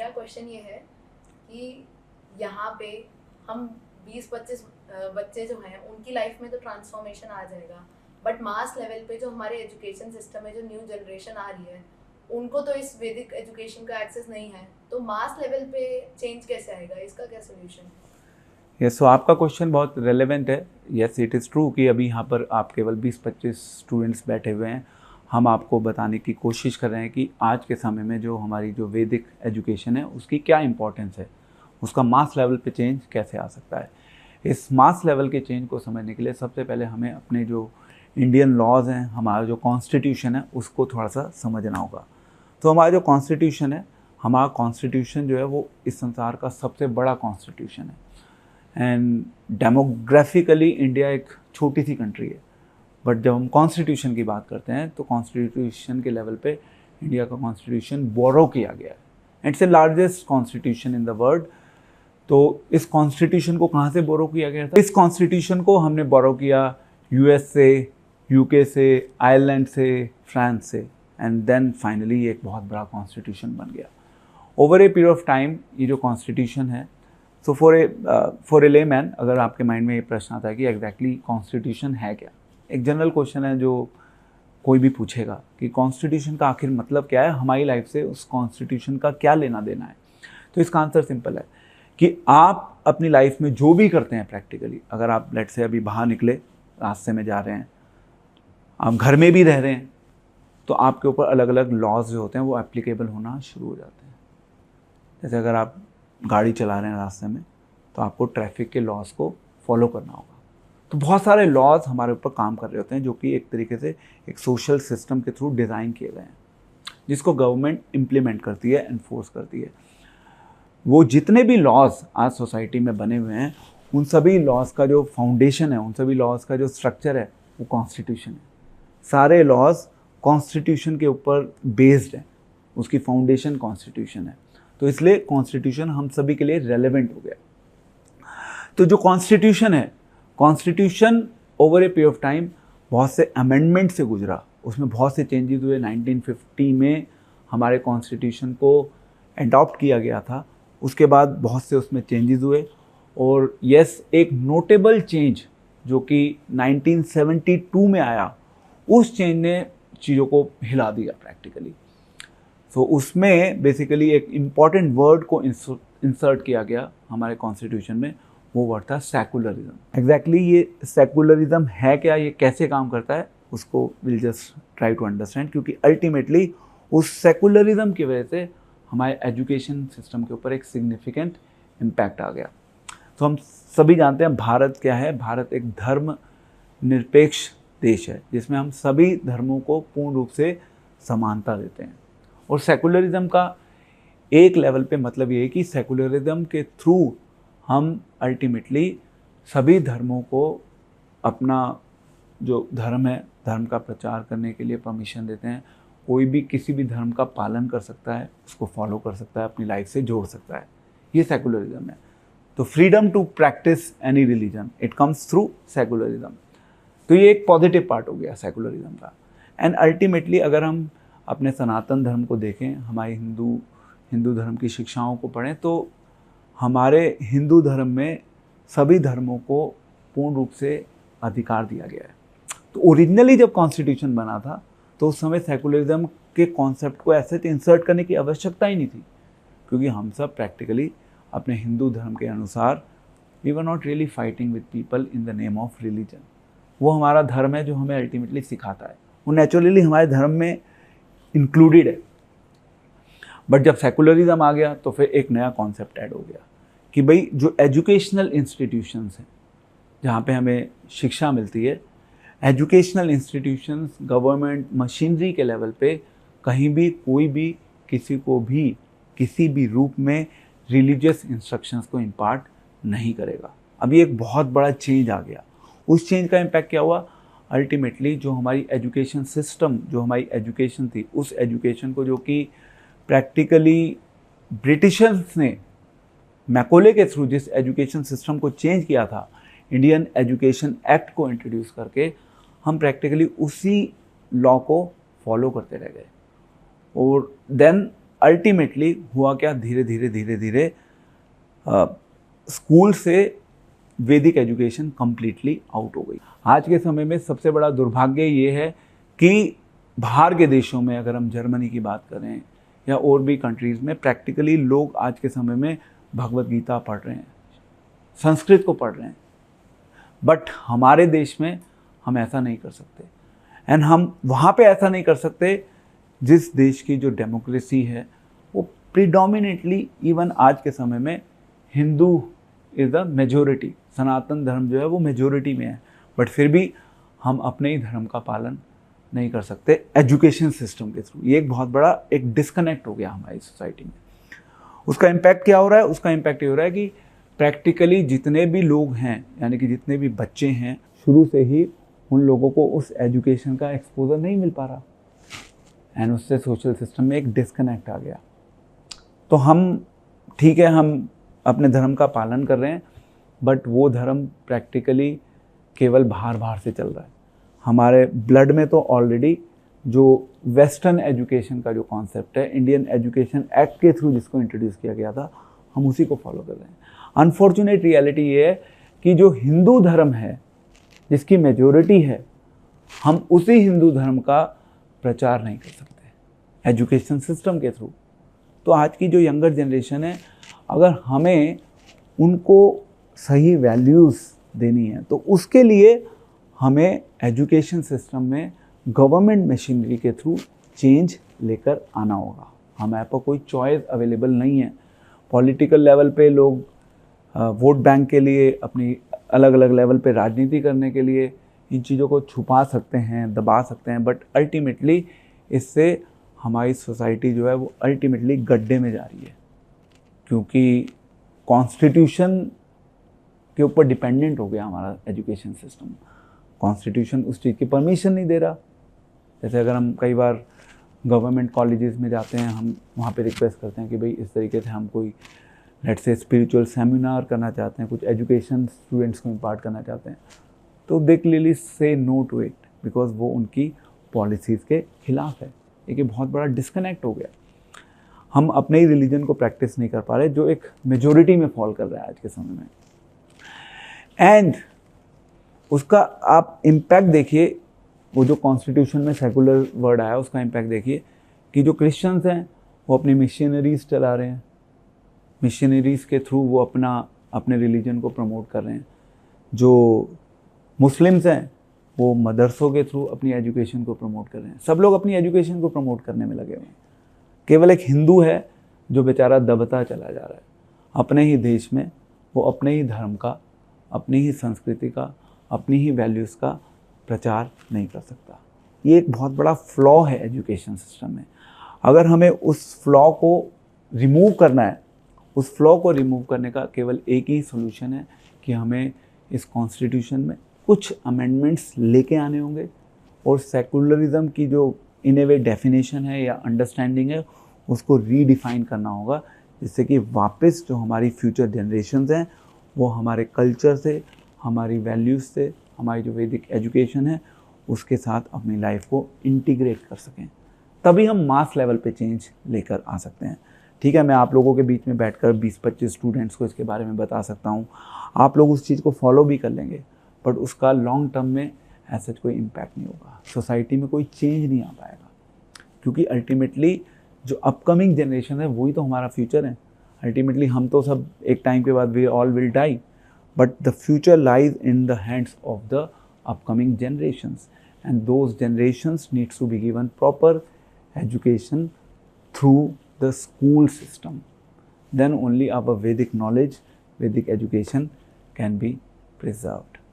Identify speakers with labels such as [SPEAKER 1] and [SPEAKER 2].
[SPEAKER 1] मेरा क्वेश्चन ये है कि यहाँ पे हम 20-25 बच्चे जो हैं उनकी लाइफ में तो ट्रांसफॉर्मेशन आ जाएगा, बट मास लेवल पे जो हमारे एजुकेशन सिस्टम है, जो न्यू जनरेशन आ रही है, उनको तो इस वैदिक एजुकेशन का एक्सेस नहीं है, तो मास लेवल पे चेंज कैसे आएगा, इसका क्या सोल्यूशन?
[SPEAKER 2] यस, सो आपका क्वेश्चन बहुत रेलेवेंट है। यस, इट इज़ ट्रू कि अभी यहाँ पर आप केवल 20-25 स्टूडेंट्स बैठे हुए हैं। हम आपको बताने की कोशिश कर रहे हैं कि आज के समय में जो हमारी जो वैदिक एजुकेशन है उसकी क्या इंपॉर्टेंस है, उसका मास लेवल पे चेंज कैसे आ सकता है। इस मास लेवल के चेंज को समझने के लिए सबसे पहले हमें अपने जो इंडियन लॉज हैं, हमारा जो कॉन्स्टिट्यूशन है, उसको थोड़ा सा समझना होगा। तो हमारा जो कॉन्स्टिट्यूशन है, हमारा कॉन्स्टिट्यूशन जो है वो इस संसार का सबसे बड़ा कॉन्स्टिट्यूशन है। एंड डेमोग्राफिकली इंडिया एक छोटी सी कंट्री है, बट जब हम कॉन्स्टिट्यूशन की बात करते हैं तो कॉन्स्टिट्यूशन के लेवल पे इंडिया का कॉन्स्टिट्यूशन बोरो किया गया है। It's the largest constitution in the world. तो इस कॉन्स्टिट्यूशन को कहाँ से बोरो किया गया था? इस कॉन्स्टिट्यूशन को हमने बोरो किया यूएस से, यूके से, आयरलैंड से, फ्रांस से, एंड देन फाइनली एक बहुत बड़ा कॉन्स्टिट्यूशन बन गया। Over a period of time ये जो कॉन्स्टिट्यूशन है, सो फॉर ए लेमैन, अगर आपके माइंड में ये प्रश्न आता है कि एग्जैक्टली कॉन्स्टिट्यूशन है क्या, एक जनरल क्वेश्चन है जो कोई भी पूछेगा कि कॉन्स्टिट्यूशन का आखिर मतलब क्या है, हमारी लाइफ से उस कॉन्स्टिट्यूशन का क्या लेना देना है। तो इसका आंसर सिंपल है कि आप अपनी लाइफ में जो भी करते हैं प्रैक्टिकली, अगर आप लेट से अभी बाहर निकले, रास्ते में जा रहे हैं, आप घर में भी रह रहे हैं, तो आपके ऊपर अलग अलग लॉज जो होते हैं वो एप्लीकेबल होना शुरू हो जाते हैं। जैसे अगर आप गाड़ी चला रहे हैं रास्ते में, तो आपको ट्रैफिक के लॉज को फॉलो करना होगा। तो बहुत सारे लॉज हमारे ऊपर काम कर रहे होते हैं जो कि एक तरीके से एक सोशल सिस्टम के थ्रू डिज़ाइन किए गए हैं, जिसको गवर्नमेंट इम्प्लीमेंट करती है, एनफोर्स करती है। वो जितने भी लॉज आज सोसाइटी में बने हुए हैं, उन सभी लॉज का जो फाउंडेशन है, उन सभी लॉज का जो स्ट्रक्चर है, वो कॉन्स्टिट्यूशन है। सारे लॉज कॉन्स्टिट्यूशन के ऊपर बेस्ड है, उसकी फाउंडेशन कॉन्स्टिट्यूशन है। तो इसलिए कॉन्स्टिट्यूशन हम सभी के लिए रेलेवेंट हो गया। तो जो कॉन्स्टिट्यूशन है, constitution over a period of time बहुत से अमेंडमेंट से गुजरा, उसमें बहुत से चेंजेस हुए। 1950 में हमारे कॉन्स्टिट्यूशन को अडॉप्ट किया गया था, उसके बाद बहुत से उसमें चेंजेस हुए। और यस, एक नोटेबल चेंज जो कि 1972 में आया, उस चेंज ने चीज़ों को हिला दिया प्रैक्टिकली। तो उसमें बेसिकली एक इम्पॉर्टेंट वर्ड को इंसर्ट किया गया हमारे कॉन्स्टिट्यूशन में, वो वर्ड था सेकुलरिज्म। एग्जैक्टली ये सेकुलरिज्म है क्या, ये कैसे काम करता है, उसको will just try to understand, क्योंकि अल्टीमेटली उस सेकुलरिज्म की वजह से हमारे एजुकेशन सिस्टम के ऊपर एक सिग्निफिकेंट इम्पैक्ट आ गया। तो हम सभी जानते हैं भारत क्या है। भारत एक धर्म निरपेक्ष देश है, जिसमें हम सभी धर्मों को पूर्ण रूप से समानता देते हैं। और सेकुलरिज्म का एक लेवल पे मतलब ये है कि सेकुलरिज्म के थ्रू हम अल्टीमेटली सभी धर्मों को अपना जो धर्म है, धर्म का प्रचार करने के लिए परमिशन देते हैं। कोई भी किसी भी धर्म का पालन कर सकता है, उसको फॉलो कर सकता है, अपनी लाइफ से जोड़ सकता है। ये सेकुलरिज्म है। तो freedom to practise any religion, it comes through secularism. तो ये एक पॉजिटिव पार्ट हो गया सेकुलरिज्म का। एंड अल्टीमेटली अगर हम अपने सनातन धर्म को देखें, हमारे हिंदू धर्म की शिक्षाओं को पढ़ें, तो हमारे हिंदू धर्म में सभी धर्मों को पूर्ण रूप से अधिकार दिया गया है। तो ओरिजिनली जब कॉन्स्टिट्यूशन बना था, तो उस समय सेकुलरिज्म के कॉन्सेप्ट को ऐसे इंसर्ट करने की आवश्यकता ही नहीं थी, क्योंकि हम सब प्रैक्टिकली अपने हिंदू धर्म के अनुसार we were not really fighting with people in the name of religion. वो हमारा धर्म है जो हमें अल्टीमेटली सिखाता है, वो नेचुरली हमारे धर्म में इंक्लूडेड है। बट जब सेकुलरिज्म आ गया तो फिर एक नया कॉन्सेप्ट ऐड हो गया कि भाई जो एजुकेशनल इंस्टीट्यूशंस हैं, जहाँ पे हमें शिक्षा मिलती है, एजुकेशनल इंस्टीट्यूशंस गवर्नमेंट मशीनरी के लेवल पे कहीं भी कोई भी किसी को भी किसी भी रूप में रिलीजियस इंस्ट्रक्शंस को इम्पार्ट नहीं करेगा। अभी एक बहुत बड़ा चेंज आ गया। उस चेंज का इम्पैक्ट क्या हुआ? अल्टीमेटली जो हमारी एजुकेशन सिस्टम, जो हमारी एजुकेशन थी, उस एजुकेशन को जो कि प्रैक्टिकली ब्रिटिशर्स ने मैकोले के थ्रू जिस एजुकेशन सिस्टम को चेंज किया था, इंडियन एजुकेशन एक्ट को इंट्रोड्यूस करके, हम प्रैक्टिकली उसी लॉ को फॉलो करते रह गए। और देन अल्टीमेटली हुआ क्या, धीरे धीरे स्कूल से वैदिक एजुकेशन कंप्लीटली आउट हो गई। आज के समय में सबसे बड़ा दुर्भाग्य ये है कि बाहर के देशों में, अगर हम जर्मनी की बात करें या और भी कंट्रीज़ में, प्रैक्टिकली लोग आज के समय में भगवत गीता पढ़ रहे हैं, संस्कृत को पढ़ रहे हैं। बट हमारे देश में हम ऐसा नहीं कर सकते, एंड हम वहाँ पे ऐसा नहीं कर सकते जिस देश की जो डेमोक्रेसी है वो प्रीडोमिनेटली, इवन आज के समय में हिंदू इज़ द मेजोरिटी, सनातन धर्म जो है वो मेजोरिटी में है, बट फिर भी हम अपने ही धर्म का पालन नहीं कर सकते एजुकेशन सिस्टम के थ्रू। ये एक बहुत बड़ा एक डिस्कनेक्ट हो गया हमारी सोसाइटी में। उसका इम्पैक्ट क्या हो रहा है? उसका इम्पैक्ट ये हो रहा है कि प्रैक्टिकली जितने भी लोग हैं, यानी कि जितने भी बच्चे हैं, शुरू से ही उन लोगों को उस एजुकेशन का एक्सपोजर नहीं मिल पा रहा, एंड उससे सोशल सिस्टम में एक डिस्कनेक्ट आ गया। तो हम ठीक है, हम अपने धर्म का पालन कर रहे हैं, बट वो धर्म प्रैक्टिकली केवल बाहर से चल रहा है। हमारे ब्लड में तो ऑलरेडी जो वेस्टर्न एजुकेशन का जो कॉन्सेप्ट है, इंडियन एजुकेशन एक्ट के थ्रू जिसको इंट्रोड्यूस किया गया था, हम उसी को फॉलो कर रहे हैं। अनफॉर्चुनेट रियलिटी ये है कि जो हिंदू धर्म है, जिसकी मेजोरिटी है, हम उसी हिंदू धर्म का प्रचार नहीं कर सकते एजुकेशन सिस्टम के थ्रू। तो आज की जो यंगर जनरेशन है, अगर हमें उनको सही वैल्यूज़ देनी है तो उसके लिए हमें एजुकेशन सिस्टम में गवर्नमेंट मशीनरी के थ्रू चेंज लेकर आना होगा। हमारे पास कोई चॉइस अवेलेबल नहीं है। पॉलिटिकल लेवल पे लोग वोट बैंक के लिए, अपनी अलग अलग लेवल पे राजनीति करने के लिए इन चीज़ों को छुपा सकते हैं, दबा सकते हैं, बट अल्टीमेटली इससे हमारी सोसाइटी जो है वो अल्टीमेटली गड्ढे में जा रही है, क्योंकि कॉन्स्टिट्यूशन के ऊपर डिपेंडेंट हो गया हमारा एजुकेशन सिस्टम। कॉन्स्टिट्यूशन उस चीज़ की परमिशन नहीं दे रहा। जैसे अगर हम कई बार गवर्नमेंट कॉलेजेस में जाते हैं, हम वहाँ पे रिक्वेस्ट करते हैं कि भाई इस तरीके से हम कोई लेट्स से स्पिरिचुअल सेमिनार करना चाहते हैं, कुछ एजुकेशन स्टूडेंट्स को इम्पार्ट करना चाहते हैं, तो दे क्लियरली से नो टू इट, बिकॉज वो उनकी पॉलिसीज़ के खिलाफ है। एक बहुत बड़ा डिस्कनेक्ट हो गया। हम अपने ही रिलीजन को प्रैक्टिस नहीं कर पा रहे, जो एक मेजोरिटी में फॉल कर रहा है आज के समय में। एंड उसका आप इम्पैक्ट देखिए, वो जो कॉन्स्टिट्यूशन में सेकुलर वर्ड आया उसका इम्पैक्ट देखिए कि जो क्रिश्चियंस हैं वो अपनी मिशनरीज़ चला रहे हैं, मिशनरीज़ के थ्रू वो अपने रिलीजन को प्रमोट कर रहे हैं। जो मुस्लिम्स हैं वो मदरसों के थ्रू अपनी एजुकेशन को प्रमोट कर रहे हैं। सब लोग अपनी एजुकेशन को प्रमोट करने में लगे हुए हैं। केवल एक हिंदू है जो बेचारा दबता चला जा रहा है। अपने ही देश में वो अपने ही धर्म का, अपनी ही संस्कृति का, अपनी ही वैल्यूज़ का प्रचार नहीं कर सकता। ये एक बहुत बड़ा फ्लॉ है एजुकेशन सिस्टम में। अगर हमें उस फ्लॉ को रिमूव करना है, उस फ्लॉ को रिमूव करने का केवल एक ही सोल्यूशन है कि हमें इस कॉन्स्टिट्यूशन में कुछ अमेंडमेंट्स लेके आने होंगे, और सेकुलरिज्म की जो इन ए वे डेफिनेशन है या अंडरस्टैंडिंग है उसको रीडिफाइन करना होगा, जिससे कि वापस जो हमारी फ्यूचर जनरेशन्स हैं वो हमारे कल्चर से, हमारी वैल्यूज़ से, हमारी जो वैदिक एजुकेशन है उसके साथ अपनी लाइफ को इंटीग्रेट कर सकें। तभी हम मास लेवल पे चेंज लेकर आ सकते हैं। ठीक है, मैं आप लोगों के बीच में बैठकर 20-25 स्टूडेंट्स को इसके बारे में बता सकता हूँ, आप लोग उस चीज़ को फॉलो भी कर लेंगे, बट उसका लॉन्ग टर्म में ऐसा कोई इम्पैक्ट नहीं होगा, सोसाइटी में कोई चेंज नहीं आ पाएगा, क्योंकि अल्टीमेटली जो अपकमिंग जनरेशन है वही तो हमारा फ्यूचर है। अल्टीमेटली हम तो सब एक टाइम के बाद we all will die, but the future lies in the hands of the upcoming generations, and those generations needs to be given proper education through the school system. Then only our Vedic knowledge, Vedic education can be preserved.